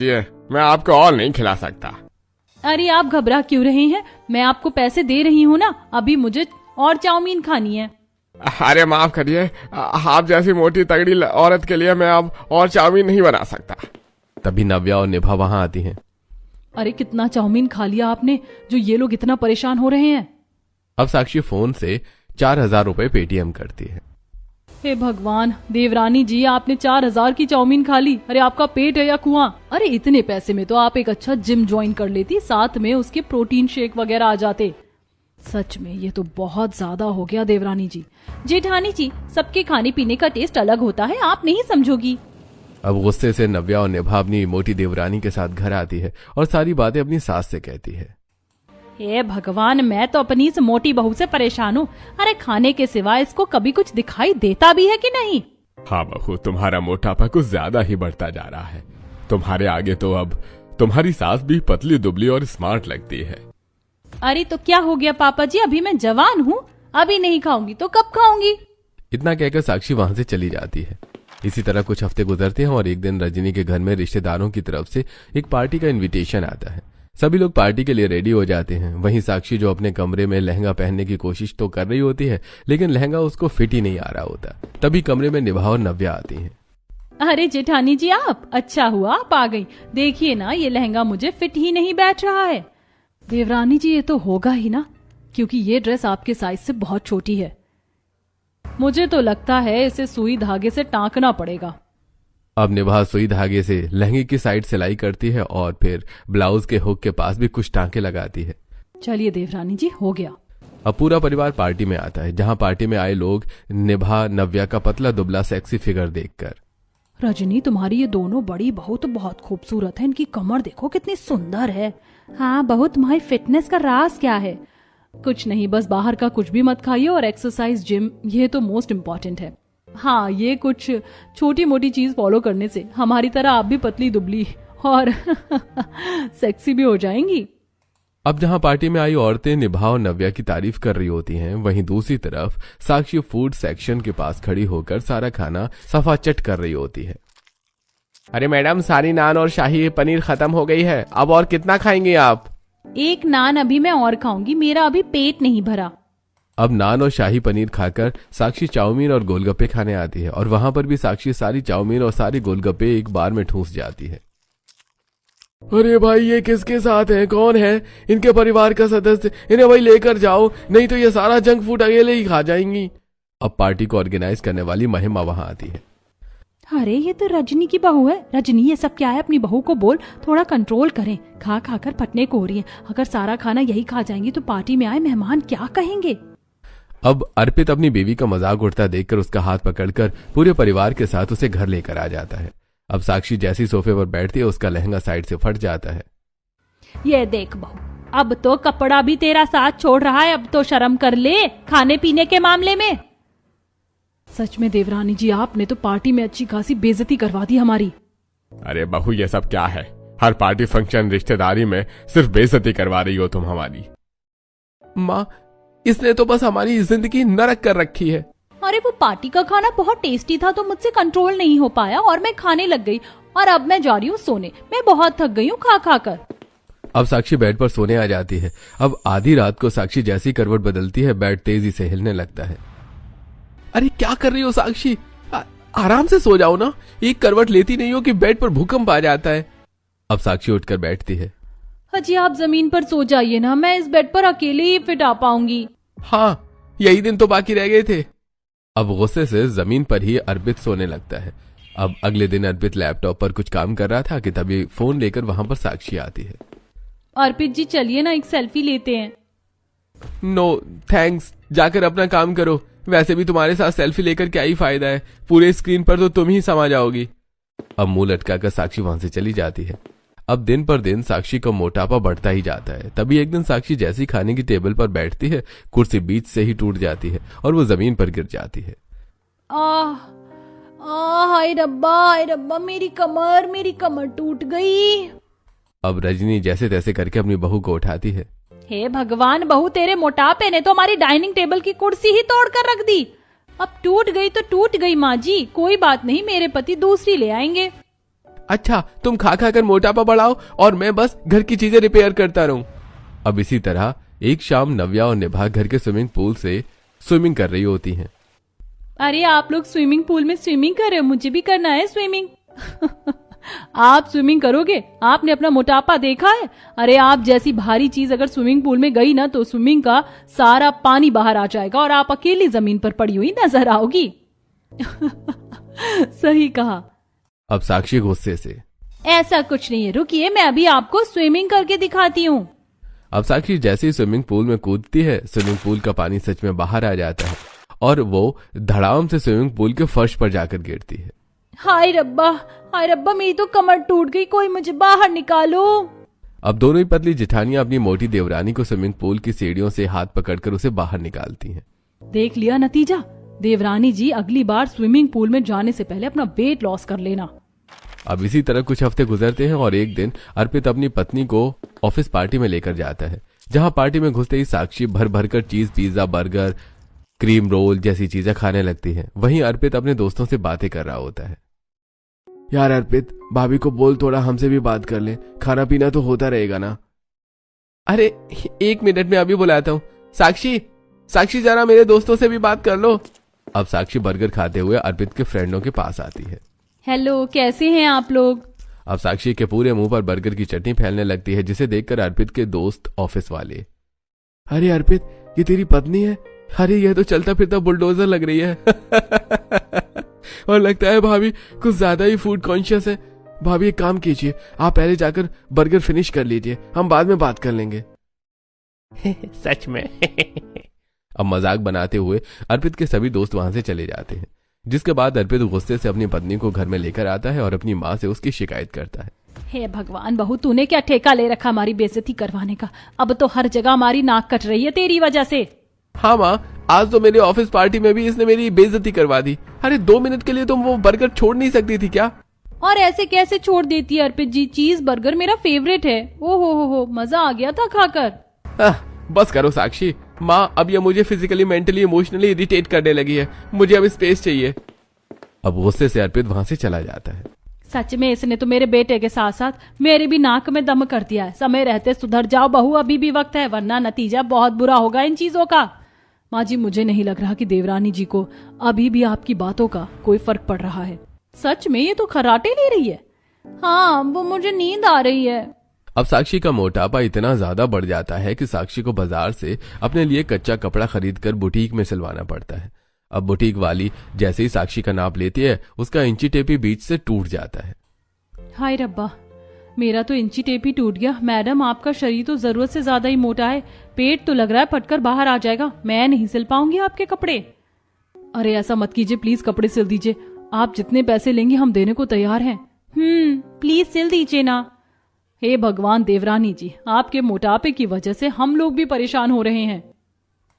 ये मैं आपको और नहीं खिला सकता। अरे आप घबरा क्यों रहे हैं, मैं आपको पैसे दे रही हूँ ना, अभी मुझे और चाउमीन खानी है। अरे माफ करिए, आप जैसी मोटी तगड़ी औरत के लिए मैं अब और चाउमीन नहीं बना सकता। तभी नव्या और निभा वहां आती हैं। अरे कितना चाउमीन खा लिया आपने जो ये लोग इतना परेशान हो रहे हैं। अब साक्षी फोन से 4000 रुपए पेटीएम करती है। हे भगवान, देवरानी जी आपने 4000 की चाउमीन खा ली। अरे आपका पेट है या कुआं? अरे इतने पैसे में तो आप एक अच्छा जिम ज्वाइन कर लेती, साथ में उसके प्रोटीन शेक वगैरह आ जाते। सच में ये तो बहुत ज्यादा हो गया देवरानी जी। जेठानी जी, सबके खाने पीने का टेस्ट अलग होता है, आप नहीं समझोगी। अब गुस्से से नव्या और निभा अपनी मोटी देवरानी के साथ घर आती है और सारी बातें अपनी सास से कहती है। हे भगवान, मैं तो अपनी इस मोटी बहू से परेशान हूँ। अरे खाने के सिवा इसको कभी कुछ दिखाई देता भी है कि नहीं? हाँ बहू, तुम्हारा मोटापा कुछ ज्यादा ही बढ़ता जा रहा है। तुम्हारे आगे तो अब तुम्हारी सास भी पतली दुबली और स्मार्ट लगती है। अरे तो क्या हो गया पापा जी, अभी मैं जवान हूँ, अभी नहीं खाऊंगी तो कब खाऊंगी? इतना कहकर साक्षी वहां से चली जाती है। इसी तरह कुछ हफ्ते गुजरते हैं और एक दिन रजनी के घर में रिश्तेदारों की तरफ से एक पार्टी का इनविटेशन आता है। सभी लोग पार्टी के लिए रेडी हो जाते हैं। वहीं साक्षी जो अपने कमरे में लहंगा पहनने की कोशिश तो कर रही होती है, लेकिन लहंगा उसको फिट ही नहीं आ रहा होता। तभी कमरे में निभा और नव्या आती हैं। अरे जेठानी जी, आप अच्छा हुआ आप आ गई। देखिए ना, ये लहंगा मुझे फिट ही नहीं बैठ रहा है। देवरानी जी, ये तो होगा ही ना, क्योंकि ये ड्रेस आपके साइज से बहुत छोटी है। मुझे तो लगता है इसे सुई धागे से टांकना पड़ेगा। अब निभा सुई धागे से लहंगे की साइड सिलाई करती है और फिर ब्लाउज के हुक के पास भी कुछ टांके लगाती है। चलिए देवरानी जी, हो गया। अब पूरा परिवार पार्टी में आता है, जहां पार्टी में आए लोग निभा नव्या का पतला दुबला सेक्सी फिगर देखकर, रजनी तुम्हारी ये दोनों बड़ी बहू तो बहुत खूबसूरत है, इनकी कमर देखो कितनी सुंदर है। हाँ बहू, तुम्हारी फिटनेस का राज क्या है? कुछ नहीं, बस बाहर का कुछ भी मत खाइए और एक्सरसाइज, जिम, ये तो मोस्ट इम्पोर्टेंट है। हाँ, ये कुछ छोटी मोटी चीज फॉलो करने से हमारी तरह आप भी पतली दुबली और सेक्सी भी हो जाएंगी। अब जहां पार्टी में आई औरतें निभा और नव्या की तारीफ कर रही होती हैं, वहीं दूसरी तरफ साक्षी फूड सेक्शन के पास खड़ी होकर सारा खाना सफाचट कर रही होती है। अरे मैडम, सारी नान और शाही पनीर खत्म हो गई है, अब और कितना खाएंगे आप? एक नान अभी मैं और खाऊंगी, मेरा अभी पेट नहीं भरा। अब नान और शाही पनीर खाकर साक्षी चाउमीन और गोलगप्पे खाने आती है और वहां पर भी साक्षी सारी चाउमीन और सारी गोलगप्पे एक बार में ठूस जाती है। अरे भाई, ये किसके साथ है? कौन है इनके परिवार का सदस्य? इन्हें भाई लेकर जाओ, नहीं तो ये सारा जंक फूड अकेले ही खा जाएंगी। अब पार्टी को ऑर्गेनाइज करने वाली महिमा वहां आती है। अरे ये तो रजनी की बहू है। रजनी, ये सब क्या है? अपनी बहू को बोल थोड़ा कंट्रोल करें, खा खाकर फटने को हो रही है। अगर सारा खाना यही खा जाएंगी तो पार्टी में आए मेहमान क्या कहेंगे? अब अर्पित अपनी बीवी का मजाक उड़ता देखकर उसका हाथ पकड़कर पूरे परिवार के साथ उसे घर लेकर आ जाता है। अब साक्षी जैसी सोफे पर बैठती है, उसका लहंगा साइड से फट जाता है। ये देख बहू, अब तो कपड़ा भी तेरा साथ छोड़ रहा है, अब तो शर्म कर ले खाने पीने के मामले में। सच में देवरानी जी, आपने तो पार्टी में अच्छी खासी बेइज्जती करवा दी हमारी। अरे बहू, ये सब क्या है? हर पार्टी फंक्शन रिश्तेदारी में सिर्फ बेइज्जती करवा रही हो तुम हमारी। माँ, इसने तो बस हमारी जिंदगी नरक कर रखी है। अरे वो पार्टी का खाना बहुत टेस्टी था तो मुझसे कंट्रोल नहीं हो पाया और मैं खाने लग गई, और अब मैं जा रही हूँ सोने। मैं बहुत थक गई हूँ खा खा कर। अब साक्षी बेड पर सोने आ जाती है। अब आधी रात को साक्षी जैसी करवट बदलती है, बेड तेजी से हिलने लगता है। अरे क्या कर रही हो साक्षी? आराम से सो जाओ ना, एक करवट लेती नहीं हो कि बेड पर भूकंप आ जाता है। अब साक्षी उठकर बैठती है। अजी आप जमीन पर सो जाइए ना, मैं इस बेड पर अकेले ही फिट आ पाऊंगी। हाँ, यही दिन तो बाकी रह गए थे। अब गुस्से से जमीन पर ही अर्पित सोने लगता है। अब अगले दिन अर्पित लैपटॉप पर कुछ काम कर रहा था कि तभी फोन लेकर वहां पर साक्षी आती है। अर्पित जी चलिए ना, एक सेल्फी लेते हैं। नो थैंक्स, जाकर अपना काम करो। वैसे भी तुम्हारे साथ सेल्फी लेकर क्या ही फायदा है, पूरे स्क्रीन पर तो तुम ही समा जाओगी। अब मुंह लटकाकर साक्षी वहां से चली जाती है। अब दिन पर दिन साक्षी का मोटापा बढ़ता ही जाता है। तभी एक दिन साक्षी जैसी खाने की टेबल पर बैठती है, कुर्सी बीच से ही टूट जाती है और वो जमीन पर गिर जाती है। हाय रब्बा, मेरी कमर टूट गई। अब रजनी जैसे तैसे करके अपनी बहू को उठाती है। हे भगवान, बहू तेरे मोटापे ने तो हमारी डाइनिंग टेबल की कुर्सी ही तोड़ कर रख दी। अब टूट गई तो टूट गई माँ जी, कोई बात नहीं, मेरे पति दूसरी ले आएंगे। अच्छा, तुम खा खा कर मोटापा बढ़ाओ और मैं बस घर की चीजें रिपेयर करता रहूं। अब इसी तरह एक शाम नव्या और निभा घर के स्विमिंग पूल से स्विमिंग कर रही होती हैं। अरे आप लोग स्विमिंग पूल में स्विमिंग कर रहे हो, मुझे भी करना है स्विमिंग। आप स्विमिंग करोगे? आपने अपना मोटापा देखा है? अरे आप जैसी भारी चीज अगर स्विमिंग पूल में गई ना तो स्विमिंग का सारा पानी बाहर आ जाएगा और आप अकेली जमीन पर पड़ी हुई नजर आओगी। सही कहा। अब साक्षी गुस्से से, ऐसा कुछ नहीं है, रुकिए मैं अभी आपको स्विमिंग करके दिखाती हूँ। अब साक्षी जैसे ही स्विमिंग पूल में कूदती है, स्विमिंग पूल का पानी सच में बाहर आ जाता है और वो धड़ाम से स्विमिंग पूल के फर्श पर जाकर गिरती है। हाय रब्बा मेरी तो कमर टूट गई, कोई मुझे बाहर निकालो। अब दोनों ही पतली जेठानियां अपनी मोटी देवरानी को स्विमिंग पूल की सीढ़ियों से हाथ पकड़कर उसे बाहर निकालती हैं। देख लिया नतीजा? देवरानी जी अगली बार स्विमिंग पूल में जाने से पहले अपना वेट लॉस कर लेना। अब इसी तरह कुछ हफ्ते गुजरते हैं और एक दिन अर्पित अपनी पत्नी को ऑफिस पार्टी में लेकर जाता है, जहां पार्टी में घुसते ही साक्षी भर भर कर चीज, पिज्जा, बर्गर, क्रीम रोल जैसी चीजें खाने लगती है। वहीं अर्पित अपने दोस्तों से बातें कर रहा होता है। यार अर्पित, भाभी को बोल थोड़ा हमसे भी बात कर ले, खाना पीना तो होता रहेगा ना। अरे 1 मिनट में अभी बुलाता हूँ। साक्षी जरा मेरे दोस्तों से भी बात कर लो। अब साक्षी बर्गर खाते हुए अर्पित के फ्रेंडों के पास आती है। हेलो, कैसे हैं आप लोग? अब साक्षी के पूरे मुंह पर बर्गर की चटनी फैलने लगती है, जिसे देखकर अर्पित के दोस्त ऑफिस वाले, अरे अर्पित, ये तेरी पत्नी है? अरे यह तो चलता फिरता बुलडोजर लग रही है। और लगता है भाभी कुछ ज्यादा ही फूड कॉन्शियस है। भाभी एक काम कीजिए, आप पहले जाकर बर्गर फिनिश कर लीजिए, हम बाद में बात कर लेंगे। सच में। अब मजाक बनाते हुए अर्पित के सभी दोस्त वहां से चले जाते हैं, जिसके बाद अर्पित गुस्से से अपनी पत्नी को घर में लेकर आता है और अपनी माँ से उसकी शिकायत करता है। हे भगवान बहू, तूने क्या ठेका ले रखा हमारी बेइज्जती करवाने का? अब तो हर जगह हमारी नाक कट रही है तेरी वजह से। हाँ माँ, आज तो मेरी ऑफिस पार्टी में भी इसने मेरी बेइज्जती करवा दी। अरे 2 मिनट के लिए तुम वो बर्गर छोड़ नहीं सकती थी क्या? और ऐसे कैसे छोड़ देती है अर्पित जी? चीज बर्गर मेरा फेवरेट है। ओ हो, मजा आ गया था खाकर। बस करो साक्षी, माँ अब ये मुझे फिजिकली, मेंटली, इमोशनली इरिटेट करने लगी है। मुझे अब स्पेस चाहिए। अब गुस्से से अर्पित वहां से चला जाता है। सच में इसने तो मेरे बेटे के साथ साथ मेरे भी नाक में दम कर दिया है। समय रहते सुधर जाओ बहू, अभी भी वक्त है, वरना नतीजा बहुत बुरा होगा इन चीजों का। माँ जी, मुझे नहीं लग रहा कि देवरानी जी को अभी भी आपकी बातों का कोई फर्क पड़ रहा है। सच में ये तो खर्राटे ले रही है। हाँ, वो मुझे नींद आ रही है। अब साक्षी का मोटापा इतना ज्यादा बढ़ जाता है कि साक्षी को बाजार से अपने लिए कच्चा कपड़ा खरीदकर बुटीक में सिलवाना पड़ता है। अब बुटीक वाली जैसे ही साक्षी का नाप लेती है, उसका इंची टेप ही बीच से टूट जाता है। हाय रब्बा, मेरा तो इंची टेप ही टूट गया। मैडम, आपका शरीर तो जरूरत से ज्यादा ही मोटा है, पेट तो लग रहा है फटकर बाहर आ जाएगा। मैं नहीं सिल पाऊंगी आपके कपड़े। अरे ऐसा मत कीजिए प्लीज, कपड़े सिल दीजिए। आप जितने पैसे लेंगे हम देने को तैयार हैं। प्लीज सिल दीजिए ना। हे भगवान देवरानी जी, आपके मोटापे की वजह से हम लोग भी परेशान हो रहे हैं।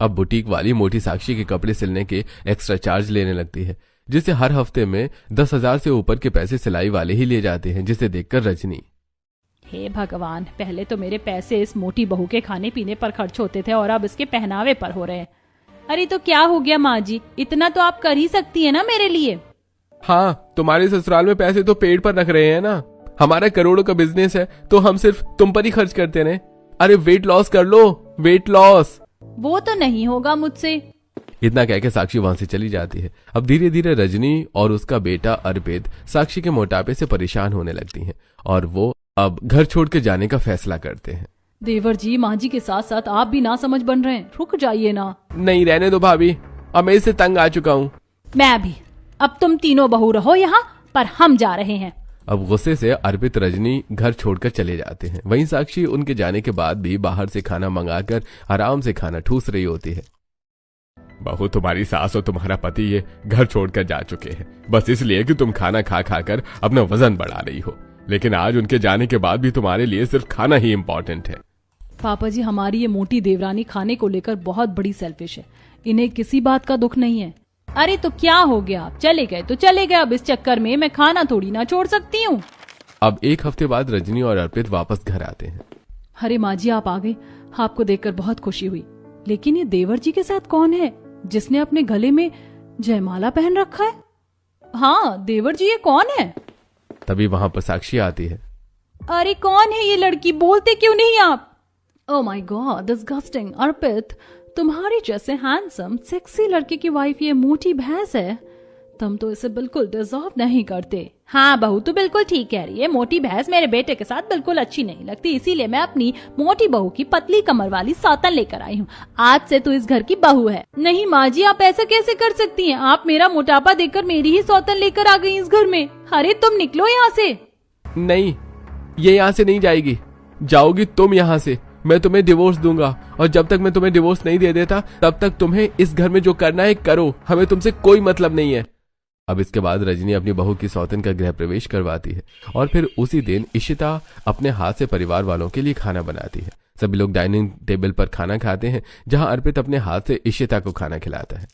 अब बुटीक वाली मोटी साक्षी के कपड़े सिलने के एक्स्ट्रा चार्ज लेने लगती है, जिससे हर हफ्ते में 10,000 से ऊपर के पैसे सिलाई वाले ही ले जाते हैं, जिसे देखकर रजनी, हे भगवान, पहले तो मेरे पैसे इस मोटी बहू के खाने पीने पर खर्च होते थे और अब इसके पहनावे पर हो रहे हैं। अरे तो क्या हो गया माँ जी, इतना तो आप कर ही सकती है ना मेरे लिए। हाँ, तुम्हारे ससुराल में पैसे तो पेड़ पर रख रहे हैं ना। हमारा करोड़ों का बिजनेस है तो हम सिर्फ तुम पर ही खर्च करते रहे। अरे वेट लॉस कर लो, वेट लॉस। वो तो नहीं होगा मुझसे। इतना कहकर साक्षी वहां से चली जाती है। अब धीरे धीरे रजनी और उसका बेटा अर्पित साक्षी के मोटापे से परेशान होने लगती हैं और वो अब घर छोड़ के जाने का फैसला करते हैं। देवर जी, माँ जी के साथ साथ आप भी ना समझ बन रहे हैं, रुक जाइए ना। नहीं, रहने दो भाभी, अब मैं इससे तंग आ चुका हूँ। मैं भी। अब तुम तीनों बहू रहो यहाँ पर, हम जा रहे हैं। अब गुस्से से अर्पित रजनी घर छोड़कर चले जाते हैं। वहीं साक्षी उनके जाने के बाद भी बाहर से खाना मंगाकर आराम से खाना ठूस रही होती है। बहू, तुम्हारी सास और तुम्हारा पति ये घर छोड़कर जा चुके हैं बस इसलिए कि तुम खाना खा खाकर अपना वजन बढ़ा रही हो, लेकिन आज उनके जाने के बाद भी तुम्हारे लिए सिर्फ खाना ही इम्पोर्टेंट है। पापा जी, हमारी ये मोटी देवरानी खाने को लेकर बहुत बड़ी सेल्फिश है। इन्हें किसी बात का दुख नहीं है। अरे तो क्या हो गया, आप चले गए तो चले गए, अब इस चक्कर में मैं खाना थोड़ी ना छोड़ सकती हूँ। अब 1 हफ्ते बाद रजनी और अर्पित वापस घर आते हैं। अरे माँ जी, आप आ गए, आपको देखकर बहुत खुशी हुई। लेकिन ये देवर जी के साथ कौन है जिसने अपने गले में जयमाला पहन रखा है? हाँ देवर जी, ये कौन है? तभी वहां पर साक्षी आती है। अरे कौन है ये लड़की, बोलते क्यों नहीं आप? Oh my God, disgusting. Arpit, तुम्हारे जैसे हैंडसम सेक्सी लड़के की वाइफ ये मोटी भैंस है। तुम तो इसे बिल्कुल डिजर्व नहीं करते। हाँ बहू, तो बिल्कुल ठीक कह रही है। मोटी भैंस मेरे बेटे के साथ बिल्कुल अच्छी नहीं लगती, इसीलिए मैं अपनी मोटी बहू की पतली कमर वाली सौतन लेकर आई हूँ। आज से तू इस घर की बहू है। नहीं माँ जी, आप ऐसा कैसे कर सकती हैं? आप मेरा मोटापा देखकर मेरी ही सौतन लेकर आ गई इस घर में। अरे तुम निकलो यहाँ से। नहीं, ये यहाँ से नहीं जाएगी। जाओगी तुम यहाँ से, मैं तुम्हें डिवोर्स दूंगा। और जब तक मैं तुम्हें डिवोर्स नहीं दे देता तब तक तुम्हें इस घर में जो करना है करो, हमें तुमसे कोई मतलब नहीं है। अब इसके बाद रजनी अपनी बहू की सौतन का गृह प्रवेश करवाती है और फिर उसी दिन इशिता अपने हाथ से परिवार वालों के लिए खाना बनाती है। सभी लोग डाइनिंग टेबल पर खाना खाते हैं, जहां अर्पित अपने हाथ से इशिता को खाना खिलाता है।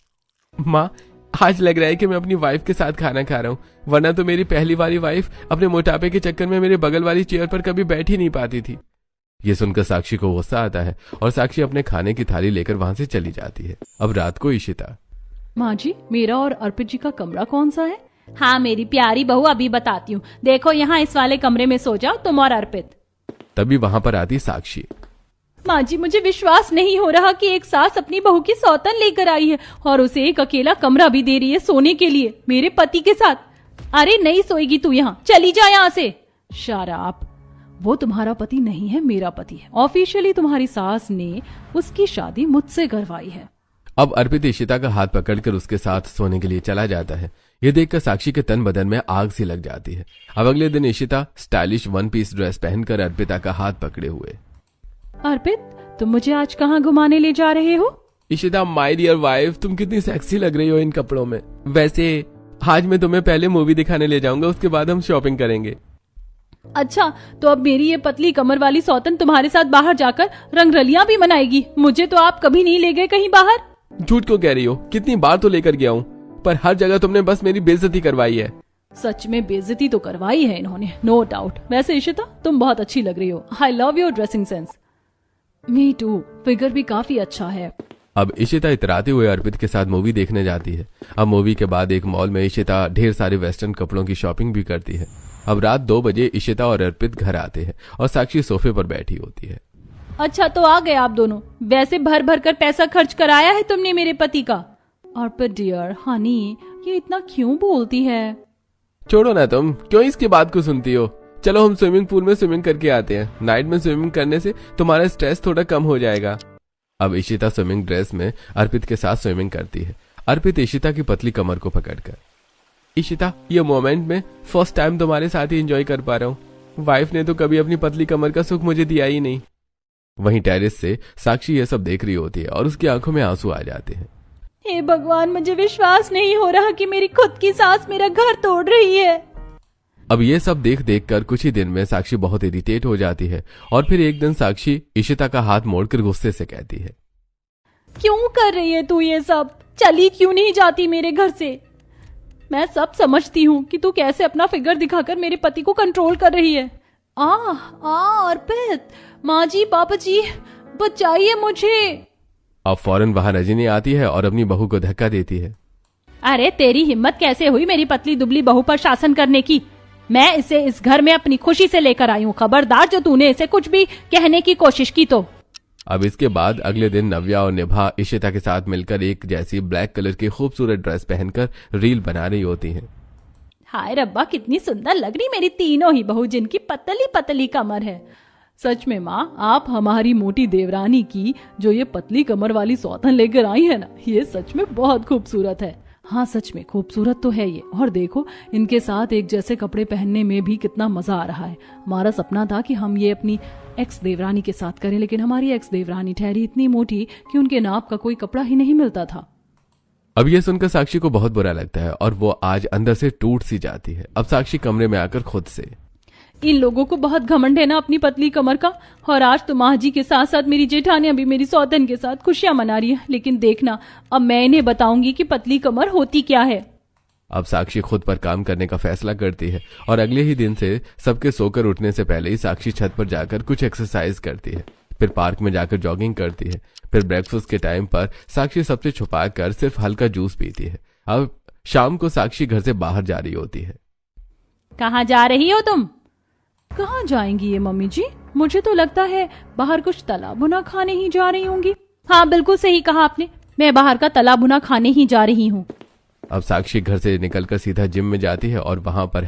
माँ, आज लग रहा है कि मैं अपनी वाइफ के साथ खाना खा रहा हूँ, वरना तो मेरी पहली वाली वाइफ अपने मोटापे के चक्कर में मेरे बगल वाली चेयर पर कभी बैठ ही नहीं पाती थी। ये सुनकर साक्षी को गुस्सा आता है और साक्षी अपने खाने की थाली लेकर वहां से चली जाती है। अब रात को इशिता, माँ जी, मेरा और अर्पित जी का कमरा कौन सा है? हाँ मेरी प्यारी बहू, अभी बताती हूँ। देखो यहाँ इस वाले कमरे में सो जाओ तुम और अर्पित। तभी वहां पर आती साक्षी। माँ जी, मुझे विश्वास नहीं हो रहा कि एक सास अपनी बहू की सौतन लेकर आई है और उसे एक अकेला कमरा भी दे रही है सोने के लिए मेरे पति के साथ। अरे नहीं सोएगी तू यहाँ, चली जा यहाँ से। शराब, वो तुम्हारा पति नहीं है, मेरा पति है। ऑफिशियली तुम्हारी सास ने उसकी शादी मुझसे करवाई है। अब अर्पित इशिता का हाथ पकड़कर उसके साथ सोने के लिए चला जाता है। ये देखकर साक्षी के तन बदन में आग सी लग जाती है। अब अगले दिन Ishita stylish one piece dress पहनकर अर्पिता का हाथ पकड़े हुए। अर्पित, तुम मुझे आज कहाँ घुमाने ले जा रहे हो? इशिता माय डियर वाइफ, तुम कितनी सेक्सी लग रही हो इन कपड़ों में। वैसे आज मैं तुम्हें पहले मूवी दिखाने ले जाऊंगा, उसके बाद हम शॉपिंग करेंगे। अच्छा, तो अब मेरी ये पतली कमर वाली सौतन तुम्हारे साथ बाहर जाकर रंगरलियां भी मनाएगी। मुझे तो आप कभी नहीं ले गए कहीं बाहर। झूठ क्यों कह रही हो? कितनी बार तो लेकर गया हूँ, पर हर जगह तुमने बस मेरी बेइज्जती करवाई है। सच में बेइज्जती तो करवाई है इन्होंने, नो डाउट। वैसे इशिता, तुम बहुत अच्छी लग रही हो। I love your dressing sense. Me too, figure भी काफी अच्छा है। अब इशिता इतराते हुए अर्पित के साथ मूवी देखने जाती है। अब मूवी के बाद एक मॉल में इशिता ढेर सारे वेस्टर्न कपड़ों की शॉपिंग भी करती है। अब रात 2 बजे इशिता और अर्पित घर आते हैं और साक्षी सोफे पर बैठी होती है। अच्छा, तो आ गए आप दोनों। वैसे भर भर कर पैसा खर्च कराया है तुमने मेरे पति का। अर्पित डियर, हनी, ये इतना क्यों बोलती है? छोड़ो ना, तुम क्यों इसकी बात को सुनती हो। चलो हम स्विमिंग पूल में स्विमिंग करके आते हैं। नाइट में स्विमिंग करने से तुम्हारा स्ट्रेस थोड़ा कम हो जाएगा। अब इशिता स्विमिंग ड्रेस में अर्पित के साथ स्विमिंग करती है। अर्पित इशिता की पतली कमर को पकड़कर, इशिता, ये मोमेंट में फर्स्ट टाइम तुम्हारे साथ ही एंजॉय कर पा रहा हूँ। वाइफ ने तो कभी अपनी पतली कमर का सुख मुझे दिया ही नहीं। वहीं टेरेस से साक्षी ये सब देख रही होती है और उसकी आंखों में आंसू आ जाते हैं। हे भगवान, मुझे विश्वास नहीं हो रहा कि मेरी खुद की सास मेरा घर तोड़ रही है। अब ये सब देख देख कर कुछ ही दिन में साक्षी बहुत इरिटेट हो जाती है और फिर एक दिन साक्षी इशिता का हाथ मोड़कर गुस्से से कहती है, क्यों कर रही है तू ये सब? चली क्यों नहीं जाती मेरे घर से? मैं सब समझती हूँ कि तू कैसे अपना फिगर दिखाकर मेरे पति को कंट्रोल कर रही है। अर्पित, माँ जी, पापा जी, बचाइए मुझे। अब फौरन वहां रजनी आती है और अपनी बहू को धक्का देती है। अरे तेरी हिम्मत कैसे हुई मेरी पतली दुबली बहू पर शासन करने की? मैं इसे इस घर में अपनी खुशी से लेकर आई हूँ। खबरदार जो तूने इसे कुछ भी कहने की कोशिश की तो। अब इसके बाद अगले दिन नव्या और निभा इशिता के साथ मिलकर एक जैसी ब्लैक कलर की खूबसूरत ड्रेस पहनकर रील बना रही होती हैं। हाय रब्बा, कितनी सुंदर लग रही मेरी तीनों ही बहू, जिनकी पतली पतली कमर है। सच में माँ, आप हमारी मोटी देवरानी की जो ये पतली कमर वाली सौतन लेकर आई है ना, ये सच में बहुत खूबसूरत है। हाँ सच में खूबसूरत तो है ये। और देखो, इनके साथ एक जैसे कपड़े पहनने में भी कितना मजा आ रहा है। हमारा सपना था कि हम ये अपनी एक्स देवरानी के साथ करें, लेकिन हमारी एक्स देवरानी ठहरी इतनी मोटी कि उनके नाप का कोई कपड़ा ही नहीं मिलता था। अब ये सुनकर साक्षी को बहुत बुरा लगता है और वो आज अंदर से टूट सी जाती है। अब साक्षी कमरे में आकर खुद से, इन लोगों को बहुत घमंड है ना अपनी पतली कमर का। और आज तो माँ जी के साथ साथ मेरी जेठानियां भी मेरी सौतन के साथ खुशियां मना रही है। लेकिन देखना, अब मैं इन्हें बताऊंगी कि पतली कमर होती क्या है। अब साक्षी खुद पर काम करने का फैसला करती है और अगले ही दिन से सबके सोकर उठने से पहले ही साक्षी छत पर जाकर कुछ एक्सरसाइज करती है, फिर पार्क में जाकर जॉगिंग करती है, फिर ब्रेकफास्ट के टाइम पर साक्षी सबसे छुपा कर सिर्फ हल्का जूस पीती है। अब शाम को साक्षी घर से बाहर जा रही होती है। कहाँ जा रही हो तुम? कहाँ जाएंगी ये मम्मी जी? मुझे तो लगता है बाहर कुछ तला भुना खाने ही जा रही होंगी। हाँ बिल्कुल सही कहा आपने, मैं बाहर का तला भुना खाने ही जा रही हूँ। अब साक्षी घर से निकलकर सीधा जिम में जाती है और वहां पर